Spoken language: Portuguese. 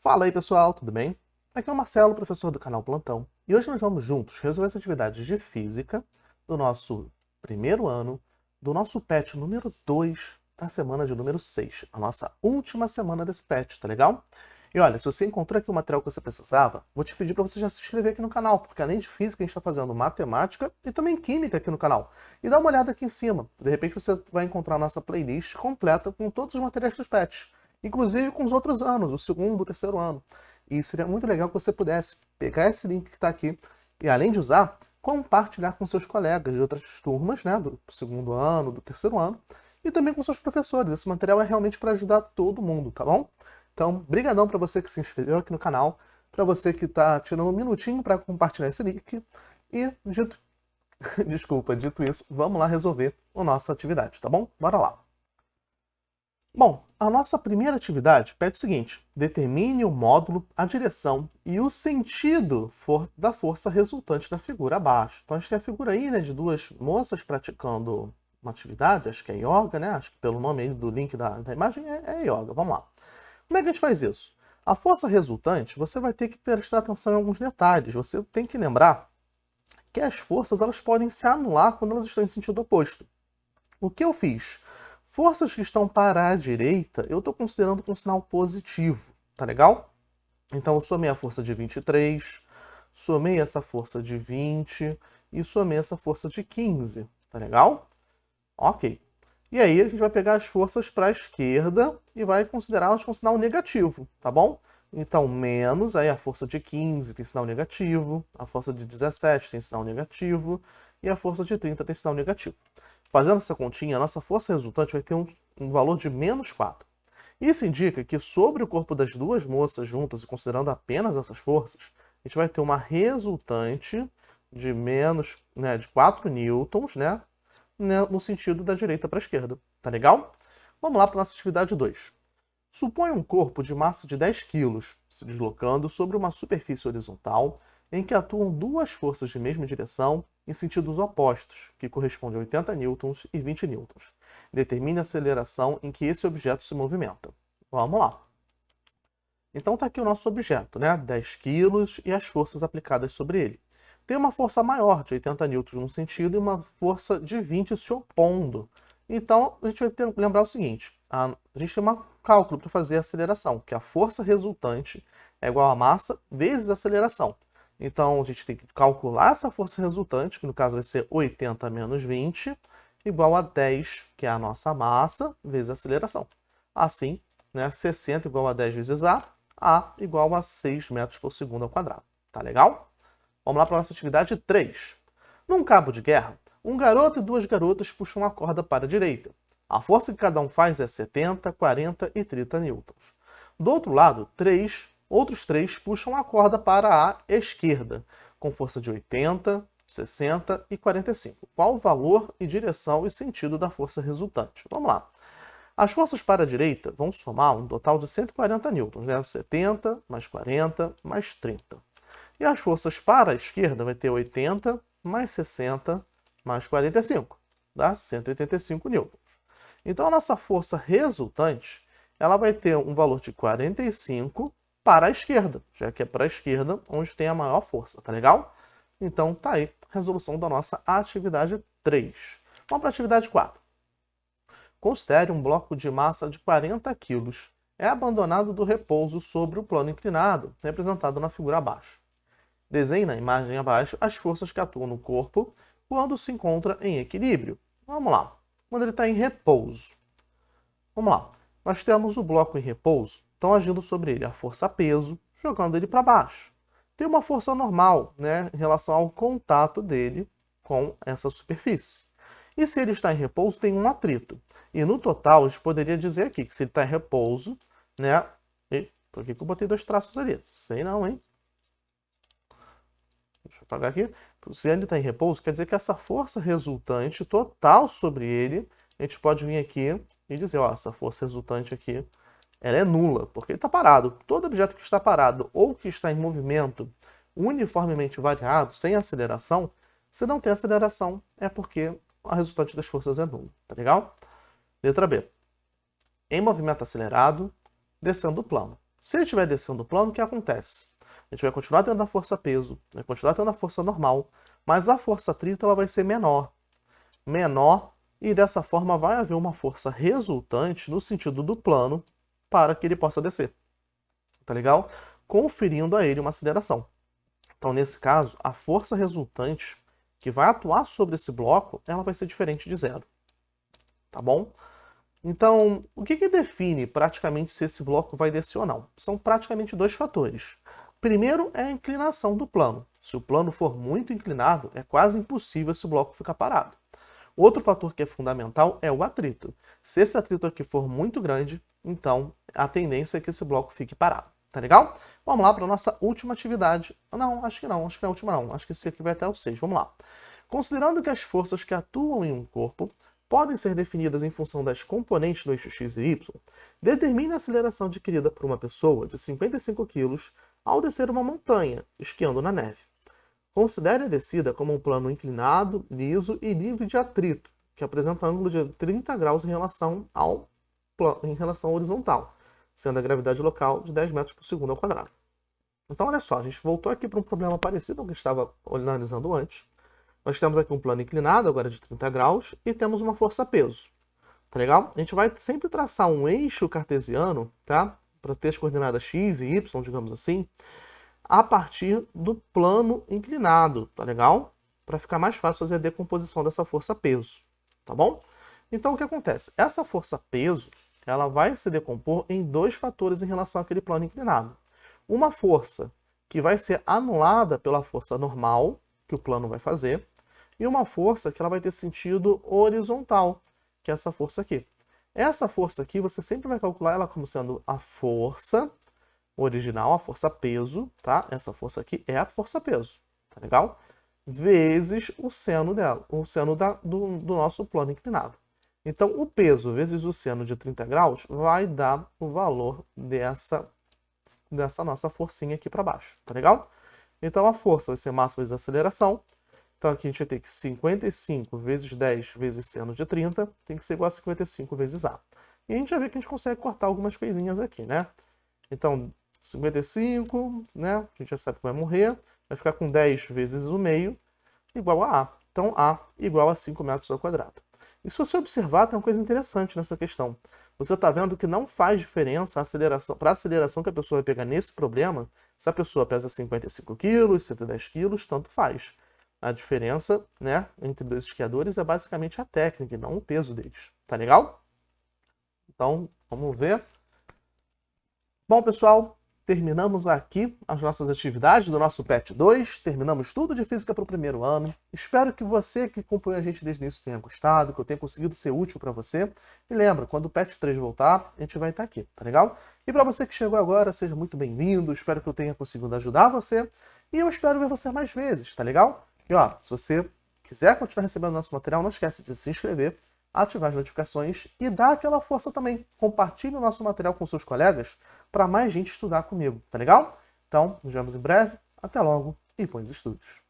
Fala aí pessoal, tudo bem? Aqui é o Marcelo, professor do canal Plantão, e hoje nós vamos juntos resolver as atividades de física do nosso primeiro ano, do nosso PET número 2 da semana de número 6, a nossa última semana desse PET, tá legal? E olha, se você encontrou aqui o material que você precisava, vou te pedir para você já se inscrever aqui no canal, porque além de física a gente está fazendo matemática e também química aqui no canal. E dá uma olhada aqui em cima, de repente você vai encontrar a nossa playlist completa com todos os materiais dos PETs. Inclusive com os outros anos, o segundo, o terceiro ano. E seria muito legal que você pudesse pegar esse link que está aqui e, além de usar, compartilhar com seus colegas de outras turmas, né, do segundo ano, do terceiro ano, e também com seus professores. Esse material é realmente para ajudar todo mundo, tá bom? Então, brigadão para você que se inscreveu aqui no canal, para você que está tirando um minutinho para compartilhar esse link. E, dito isso, vamos lá resolver a nossa atividade, tá bom? Bora lá! Bom, a nossa primeira atividade pede o seguinte: determine o módulo, a direção e o sentido da força resultante da figura abaixo. Então a gente tem a figura aí, né, de duas moças praticando uma atividade, acho que é yoga, né? Acho que pelo nome aí do link da imagem é yoga. Vamos lá. Como é que a gente faz isso? A força resultante, você vai ter que prestar atenção em alguns detalhes. Você tem que lembrar que as forças elas podem se anular quando elas estão em sentido oposto. O que eu fiz? Forças que estão para a direita, eu estou considerando com sinal positivo, tá legal? Então eu somei a força de 23, somei essa força de 20 e somei essa força de 15, tá legal? Ok. E aí a gente vai pegar as forças para a esquerda e vai considerá-las com sinal negativo, tá bom? Então menos, aí a força de 15 tem sinal negativo, a força de 17 tem sinal negativo e a força de 30 tem sinal negativo. Fazendo essa continha, a nossa força resultante vai ter um valor de menos 4. Isso indica que sobre o corpo das duas moças juntas, e considerando apenas essas forças, a gente vai ter uma resultante de menos, né, de 4 newtons, né, no sentido da direita para a esquerda. Tá legal? Vamos lá para a nossa atividade 2. Suponha um corpo de massa de 10 kg se deslocando sobre uma superfície horizontal em que atuam duas forças de mesma direção em sentidos opostos, que correspondem a 80 newtons e 20 newtons. Determine a aceleração em que esse objeto se movimenta. Vamos lá. Então está aqui o nosso objeto, né? 10 kg e as forças aplicadas sobre ele. Tem uma força maior, de 80 newtons num sentido, e uma força de 20 se opondo. Então, a gente vai ter que lembrar o seguinte: a gente tem um cálculo para fazer a aceleração, que a força resultante é igual a massa vezes a aceleração. Então, a gente tem que calcular essa força resultante, que no caso vai ser 80 menos 20, igual a 10, que é a nossa massa, vezes a aceleração. Assim, né, 60 igual a 10 vezes A igual a 6 metros por segundo ao quadrado. Tá legal? Vamos lá para a nossa atividade 3. Num cabo de guerra, um garoto e duas garotas puxam a corda para a direita. A força que cada um faz é 70, 40 e 30 newtons. Do outro lado, outros três puxam a corda para a esquerda, com força de 80, 60 e 45. Qual o valor e direção e sentido da força resultante? Vamos lá. As forças para a direita vão somar um total de 140 newtons, né? 70 mais 40 mais 30. E as forças para a esquerda vai ter 80 mais 60 mais 45, dá 185 newtons. Então a nossa força resultante, ela vai ter um valor de 45 para a esquerda, já que é para a esquerda onde tem a maior força, tá legal? Então tá aí a resolução da nossa atividade 3. Vamos para a atividade 4. Considere um bloco de massa de 40 kg. É abandonado do repouso sobre o plano inclinado, representado na figura abaixo. Desenhe na imagem abaixo as forças que atuam no corpo quando se encontra em equilíbrio. Vamos lá. Quando ele está em repouso. Vamos lá. Nós temos o bloco em repouso, então agindo sobre ele a força peso, jogando ele para baixo. Tem uma força normal, né, em relação ao contato dele com essa superfície. E se ele está em repouso, tem um atrito. E no total, a gente poderia dizer aqui que se ele está em repouso, né... E por que eu botei dois traços ali? Sei não, hein? Deixa eu apagar aqui. Se ele está em repouso, quer dizer que essa força resultante total sobre ele, a gente pode vir aqui e dizer, ó, essa força resultante aqui, ela é nula, porque ele está parado. Todo objeto que está parado ou que está em movimento uniformemente variado, sem aceleração, se não tem aceleração, é porque a resultante das forças é nula, tá legal? Letra B. Em movimento acelerado, descendo o plano. Se ele estiver descendo o plano, o que acontece? A gente vai continuar tendo a força-peso, vai continuar tendo a força normal, mas a força atrito ela vai ser menor. Menor, e dessa forma vai haver uma força resultante no sentido do plano para que ele possa descer. Tá legal? Conferindo a ele uma aceleração. Então, nesse caso, a força resultante que vai atuar sobre esse bloco, ela vai ser diferente de zero. Tá bom? Então, o que define praticamente se esse bloco vai descer ou não? São praticamente dois fatores. Primeiro é a inclinação do plano. Se o plano for muito inclinado, é quase impossível esse bloco ficar parado. Outro fator que é fundamental é o atrito. Se esse atrito aqui for muito grande, então a tendência é que esse bloco fique parado. Tá legal? Vamos lá para a nossa última atividade. Não, acho que não é a última não. Acho que esse aqui vai até o 6. Vamos lá. Considerando que as forças que atuam em um corpo podem ser definidas em função das componentes do eixo x e y, determine a aceleração adquirida por uma pessoa de 55 kg ao descer uma montanha, esquiando na neve. Considere a descida como um plano inclinado, liso e livre de atrito, que apresenta ângulo de 30 graus em relação ao horizontal, sendo a gravidade local de 10 metros por segundo ao quadrado. Então, olha só, a gente voltou aqui para um problema parecido ao que estava analisando antes. Nós temos aqui um plano inclinado, agora de 30 graus, e temos uma força-peso. Tá legal? A gente vai sempre traçar um eixo cartesiano, tá? Para ter as coordenadas x e y, digamos assim, a partir do plano inclinado, tá legal? Para ficar mais fácil fazer a decomposição dessa força-peso, tá bom? Então, o que acontece? Essa força-peso, ela vai se decompor em dois fatores em relação àquele plano inclinado. Uma força que vai ser anulada pela força normal, que o plano vai fazer, e uma força que ela vai ter sentido horizontal, que é essa força aqui. Essa força aqui, você sempre vai calcular ela como sendo a força original, a força-peso, tá? Essa força aqui é a força-peso, tá legal? Vezes o seno dela, o seno do nosso plano inclinado. Então, o peso vezes o seno de 30 graus vai dar o valor dessa nossa forcinha aqui para baixo, tá legal? Então, a força vai ser massa vezes a aceleração. Então, aqui a gente vai ter que 55 vezes 10 vezes seno de 30 tem que ser igual a 55 vezes A. E a gente já vê que a gente consegue cortar algumas coisinhas aqui, né? Então, 55, né? A gente já sabe que vai morrer. Vai ficar com 10 vezes o meio igual a A. Então, A igual a 5 metros ao quadrado. E se você observar, tem uma coisa interessante nessa questão. Você está vendo que não faz diferença a aceleração, para a aceleração que a pessoa vai pegar nesse problema, se a pessoa pesa 55 kg, 110 kg, tanto faz. A diferença, né, entre dois esquiadores é basicamente a técnica e não o peso deles. Tá legal? Então, vamos ver. Bom, pessoal, terminamos aqui as nossas atividades do nosso PET 2. Terminamos tudo de física para o primeiro ano. Espero que você que acompanhou a gente desde o início tenha gostado, que eu tenha conseguido ser útil para você. E lembra, quando o PET 3 voltar, a gente vai estar aqui, tá legal? E para você que chegou agora, seja muito bem-vindo. Espero que eu tenha conseguido ajudar você. E eu espero ver você mais vezes, tá legal? E ó, se você quiser continuar recebendo nosso material, não esquece de se inscrever, ativar as notificações e dar aquela força também. Compartilhe o nosso material com seus colegas para mais gente estudar comigo, tá legal? Então, nos vemos em breve. Até logo e bons estudos!